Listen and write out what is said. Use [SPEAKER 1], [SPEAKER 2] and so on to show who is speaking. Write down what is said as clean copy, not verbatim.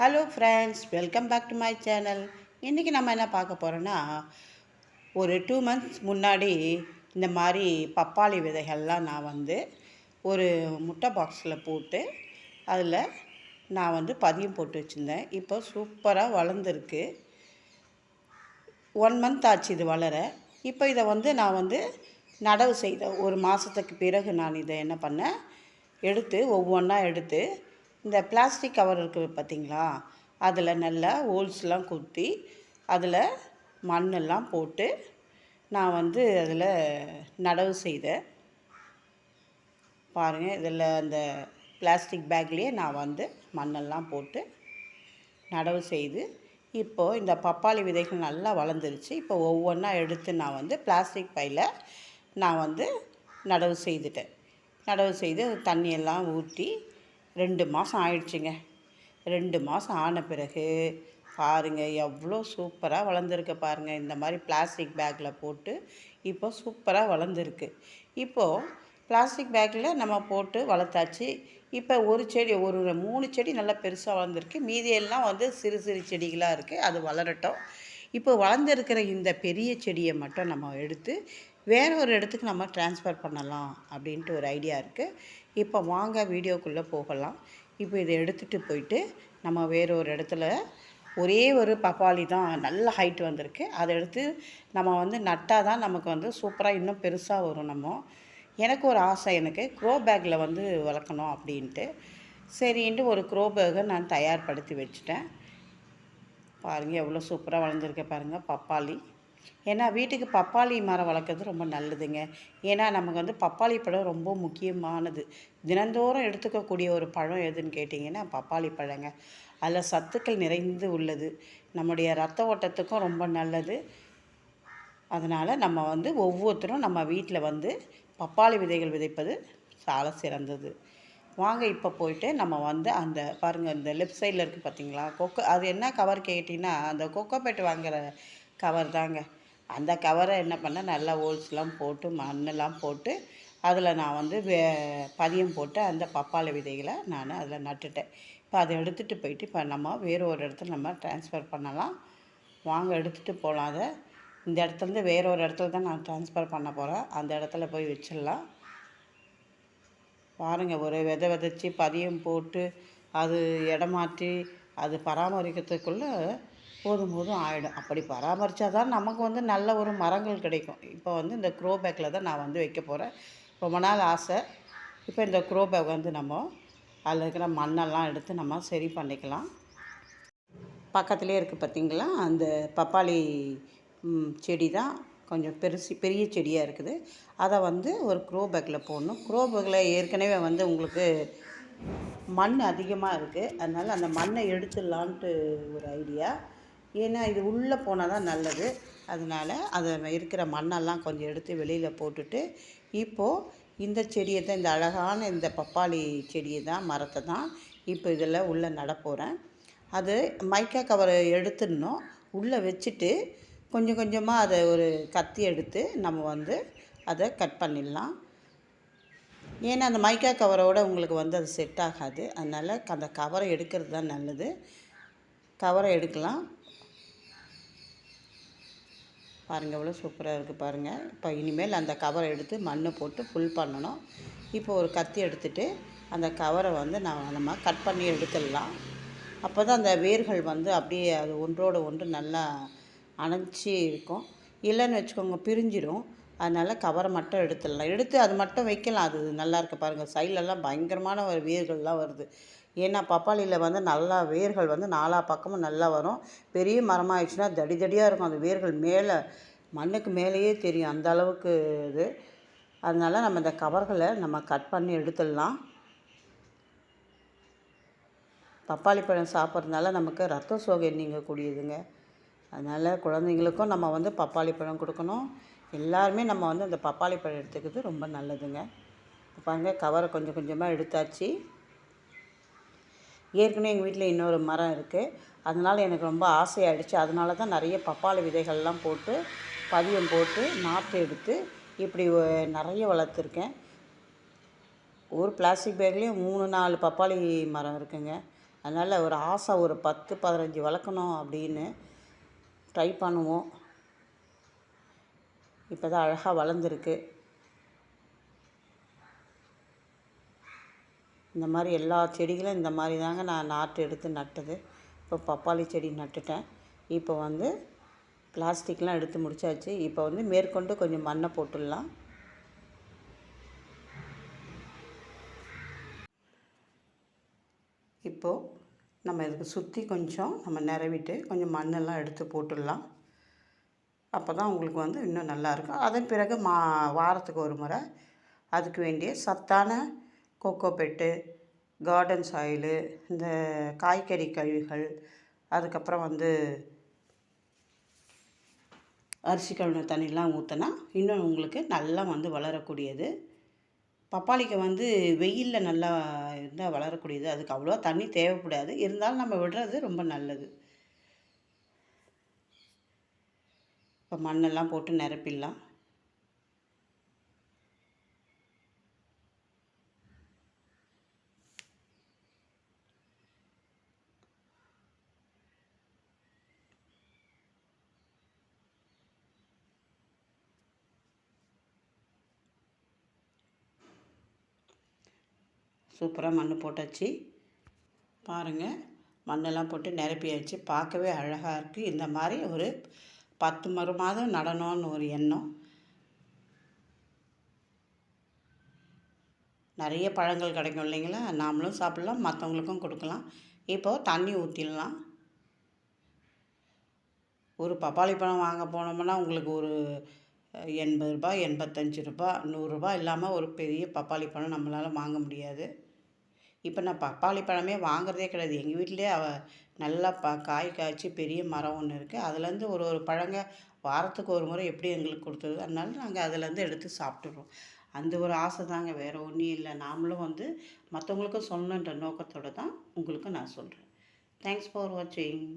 [SPEAKER 1] Hello friends, welcome back to my channel. இன்றைக்கி நம்ம என்ன பார்க்க போகிறோன்னா, ஒரு 2 மந்த்ஸ் முன்னாடி இந்த மாதிரி பப்பாளி விதைகள்லாம் நான் ஒரு முட்டை பாக்ஸில் போட்டு அதில் நான் பதியம் போட்டு வச்சுருந்தேன். இப்போ சூப்பராக வளர்ந்துருக்கு. 1 மந்த் ஆச்சு இது வளர. இப்போ இதை நான் நடவு செய்த ஒரு மாதத்துக்கு பிறகு நான் இதை என்ன பண்ணேன், ஒவ்வொன்றா எடுத்து இந்த பிளாஸ்டிக் கவர் இருக்குது பார்த்திங்களா, அதில் நல்லா ஹோல்ஸ்லாம் குத்தி அதில் மண்ணெல்லாம் போட்டு நான் அதில் நடவு செய்தேன். பாருங்கள், இதில் அந்த பிளாஸ்டிக் பேக்லேயே நான் மண்ணெல்லாம் போட்டு நடவு செய்து இப்போது இந்த பப்பாளி விதைகள் நல்லா வளர்ந்துருச்சு. இப்போ ஒவ்வொன்றா எடுத்து நான் பிளாஸ்டிக் பையில் நான் நடவு செய்துட்டேன். நடவு செய்து தண்ணியெல்லாம் ஊற்றி 2 மாதம் ஆயிடுச்சுங்க. 2 மாதம் ஆன பிறகு பாருங்கள், எவ்வளோ சூப்பராக வளர்ந்துருக்கு பாருங்கள். இந்த மாதிரி பிளாஸ்டிக் பேக்கில் போட்டு இப்போ சூப்பராக வளர்ந்துருக்கு. இப்போது பிளாஸ்டிக் பேக்கில் நம்ம போட்டு வளர்த்தாச்சு. இப்போ ஒரு செடி, ஒரு 3 செடி நல்லா பெருசாக வளர்ந்துருக்கு. மீதியெல்லாம் சிறு சிறு செடிகளாக இருக்குது. அது வளரட்டும். இப்போ வளர்ந்துருக்கிற இந்த பெரிய செடியை மட்டும் நம்ம எடுத்து வேறு ஒரு இடத்துக்கு நம்ம ட்ரான்ஸ்ஃபர் பண்ணலாம் அப்படின்ட்டு ஒரு ஐடியா இருக்குது. இப்போ வாங்க வீடியோக்குள்ளே போகலாம். இப்போ இதை எடுத்துகிட்டு போயிட்டு நம்ம வேறு ஒரு இடத்துல, ஒரே ஒரு பப்பாளி தான் நல்ல ஹைட் வந்திருக்கு, அதை எடுத்து நம்ம நட்டால் தான் நமக்கு சூப்பராக இன்னும் பெருசாக வரும். எனக்கு ஒரு ஆசை, எனக்கு க்ரோ பேக்கில் வளர்க்கணும் அப்படின்ட்டு. சரின்ட்டு ஒரு க்ரோ பேக்கை நான் தயார்படுத்தி வச்சுட்டேன். பாருங்கள், எவ்வளோ சூப்பராக வளர்ந்துருக்க பாருங்கள் பப்பாளி. ஏன்னா வீட்டுக்கு பப்பாளி மரம் வளர்க்குறது ரொம்ப நல்லதுங்க. ஏன்னா நமக்கு பப்பாளி பழம் ரொம்ப முக்கியமானது. தினந்தோறும் எடுத்துக்கக்கூடிய ஒரு பழம் எதுன்னு கேட்டிங்கன்னா பப்பாளி பழங்க. அதில் சத்துக்கள் நிறைந்து உள்ளது. நம்முடைய ரத்த ஓட்டத்துக்கும் ரொம்ப நல்லது. அதனால் நம்ம ஒவ்வொருத்தரும் நம்ம வீட்டில் பப்பாளி விதைகள் விதைப்பது சால சிறந்தது. வாங்க இப்போ போயிட்டு நம்ம அந்த பாருங்கள், இந்த லெஃப்ட் சைடில் இருக்குது பார்த்திங்களா அது என்ன கவர் கேட்டிங்கன்னா அந்த கொக்கோபேட் வாங்குகிற கவர் தாங்க. அந்த கவரை என்ன பண்ணேன், நல்லா ஹோல்ஸ்லாம் போட்டு மண்ணெல்லாம் போட்டு அதில் நான் பதியம் போட்டு அந்த பப்பாளி விதைகளை நான் அதில் நட்டுட்டேன். இப்போ அதை எடுத்துகிட்டு போயிட்டு இப்போ நம்ம வேறு ஒரு இடத்துல நம்ம ட்ரான்ஸ்ஃபர் பண்ணலாம். வாங்க எடுத்துகிட்டு போகலாம். அதை இந்த இடத்துலேருந்து வேறு ஒரு இடத்துல தான் நான் ட்ரான்ஸ்ஃபர் பண்ண போகிறேன். அந்த இடத்துல போய் வச்சிடலாம். பாருங்கள், ஒரு விதைச்சி பதியம் போட்டு அது இடமாற்றி அது பராமரிக்கிறதுக்குள்ளே போதும் ஆகிடும். அப்படி பராமரித்தா தான் நமக்கு நல்ல ஒரு மரங்கள் கிடைக்கும். இப்போ இந்த க்ரோ பேக்கில் தான் நான் வைக்க போகிறேன். ரொம்ப நாள் ஆசை. இப்போ இந்த க்ரோ பேக் நம்ம அதில் இருக்கிற மண்ணெல்லாம் எடுத்து நம்ம சரி பண்ணிக்கலாம். பக்கத்துலேயே இருக்குது பார்த்திங்களா, அந்த பப்பாளி செடி தான் கொஞ்சம் பெரிய செடியாக இருக்குது. அதை ஒரு க்ரோ பேக்கில் போடணும். க்ரோ பேக்கில் ஏற்கனவே உங்களுக்கு மண் அதிகமாக இருக்குது. அதனால் அந்த மண்ணை எடுத்துடலான்ட்டு ஒரு ஐடியா. ஏன்னா இது உள்ளே போனால் தான் நல்லது. அதனால் அதில் இருக்கிற மண்ணெல்லாம் கொஞ்சம் எடுத்து வெளியில் போட்டுட்டு இப்போது இந்த செடியை தான், இந்த அழகான இந்த பப்பாளி செடியை தான், மரத்தை தான் இப்போ இதில் உள்ளே நடப்போகிறேன். அது மைக்கா கவரை எடுத்துடணும். உள்ளே வச்சுட்டு கொஞ்சம் கொஞ்சமாக அதை ஒரு கத்தி எடுத்து நம்ம அதை கட் பண்ணிடலாம். ஏன்னா அந்த மைக்கா கவரோடு உங்களுக்கு அது செட் ஆகாது. அதனால் அந்த கவரை எடுக்கிறது தான் நல்லது. கவரை எடுக்கலாம். பாருங்கள், எவ்வளோ சூப்பராக இருக்குது பாருங்கள். இப்போ இனிமேல் அந்த கவரை எடுத்து மண் போட்டு ஃபுல் பண்ணணும். இப்போ ஒரு கத்தி எடுத்துகிட்டு அந்த கவரை நம்ம கட் பண்ணி எடுத்துடலாம். அப்போ தான் அந்த வேர்கள் அப்படியே அது ஒன்றோடு ஒன்று நல்லா அணைச்சி இருக்கும். இல்லைன்னு வச்சுக்கோங்க, பிரிஞ்சிடும். அதனால் கவரை மட்டும் எடுத்துடலாம். எடுத்து அது மட்டும் வைக்கலாம். அது நல்லாயிருக்கு பாருங்கள். சைட்லலாம் பயங்கரமான ஒரு வேர்கள்லாம் வருது. ஏன்னா பப்பாளியில் நல்லா வேர்கள் நாலா பக்கமும் நல்லா வரும். பெரிய மரமாகிடுச்சுன்னா தடி தடியாக இருக்கும். அந்த வேர்கள் மேலே மண்ணுக்கு மேலேயே தெரியும், அந்த அளவுக்கு இது. அதனால் நம்ம இந்த கவர்களை நம்ம கட் பண்ணி எடுத்துடலாம். பப்பாளி பழம் சாப்பிட்றதுனால நமக்கு ரத்த சோகை நீங்கக்கூடியதுங்க. அதனால் குழந்தைங்களுக்கும் நம்ம பப்பாளி பழம் கொடுக்கணும். எல்லாருமே நம்ம அந்த பப்பாளி பழம் எடுத்துக்கிறது ரொம்ப நல்லதுங்க. பாருங்க, கவரை கொஞ்சம் கொஞ்சமாக எடுத்தாச்சு. ஏற்கனவே எங்கள் வீட்டில் இன்னொரு மரம் இருக்குது. அதனால் எனக்கு ரொம்ப ஆசையாகிடுச்சு. அதனால தான் நிறைய பப்பாளி விதைகள்லாம் போட்டு பதியம் போட்டு நாற்று எடுத்து இப்படி நிறைய வளர்த்துருக்கேன். ஒரு பிளாஸ்டிக் பேக்லேயும் 3-4 பப்பாளி மரம் இருக்குங்க. அதனால் ஒரு ஆசை, ஒரு 10 15 வளர்க்கணும் அப்படின்னு ட்ரை பண்ணுவோம். இப்போ தான் அழகாக வளர்ந்துருக்கு. இந்த மாதிரி எல்லா செடிகளும் இந்த மாதிரி தாங்க நான் நாற்று எடுத்து நட்டது. இப்போ பப்பாளி செடி நட்டுட்டேன். இப்போ வந்து பிளாஸ்டிக்லாம் எடுத்து முடிச்சாச்சு. இப்போ வந்து மேற்கொண்டு கொஞ்சம் மண்ணை போட்டுடலாம். இப்போது நம்ம இதுக்கு சுற்றி கொஞ்சம் நம்ம நிரவிட்டு கொஞ்சம் மண்ணெல்லாம் எடுத்து போட்டுடலாம். அப்போ தான் உங்களுக்கு வந்து இன்னும் நல்லாயிருக்கும். அதன் பிறகு வாரத்துக்கு ஒரு முறை அதுக்கு வேண்டிய சத்தான கோகோபெட்டு, கார்டன் சாயிலு, இந்த காய்கறி கழிவுகள், அதுக்கப்புறம் வந்து அரிசி கழுவின தண்ணிலாம் ஊற்றினா இன்னும் உங்களுக்கு நல்லா வந்து வளரக்கூடியது. பப்பாளிக்கு வந்து வெயிலில் நல்லா இருந்தால் வளரக்கூடியது. அதுக்கு அவ்வளோவா தண்ணி தேவைப்படாது. இருந்தாலும் நம்ம விடுறது ரொம்ப நல்லது. இப்போ மண்ணெல்லாம் போட்டு நிரப்பிடலாம். சூப்பராக மண் போட்டாச்சு. பாருங்கள், மண்ணெல்லாம் போட்டு நிரப்பியாச்சு. பார்க்கவே அழகாக இருக்குது. இந்த மாதிரி ஒரு 10 மரமாவது நடணும்னு ஒரு எண்ணம். நிறைய பழங்கள் கிடைக்கும் இல்லைங்களா? நாமளும் சாப்பிட்லாம், மற்றவங்களுக்கும் கொடுக்கலாம். இப்போது தண்ணி ஊற்றிடலாம். ஒரு பப்பாளி பழம் வாங்க போனோம்னா உங்களுக்கு ஒரு ரூ. 80, ரூ. 85, ரூ. 100 இல்லாமல் ஒரு பெரிய பப்பாளி பழம் நம்மளால் வாங்க முடியாது. இப்போ நான் பப்பாளி பழமே வாங்குறதே கிடையாது. எங்கள் வீட்டிலே நல்லா காய் காய்ச்சி பெரிய மரம் ஒன்று இருக்குது. அதுலேருந்து ஒரு ஒரு பழங்க வாரத்துக்கு ஒரு முறை எப்படி எங்களுக்கு கொடுத்தது. அதனால நாங்கள் அதுலேருந்து எடுத்து சாப்பிட்டுறோம். அந்த ஒரு ஆசை தாங்க, வேறு ஒன்றும் இல்லை. நாமளும் வந்து மற்றவங்களுக்கும் சொல்லணுன்ற நோக்கத்தோடு தான் உங்களுக்கு நான் சொல்கிறேன். தேங்க்ஸ் ஃபார் வாட்சிங்.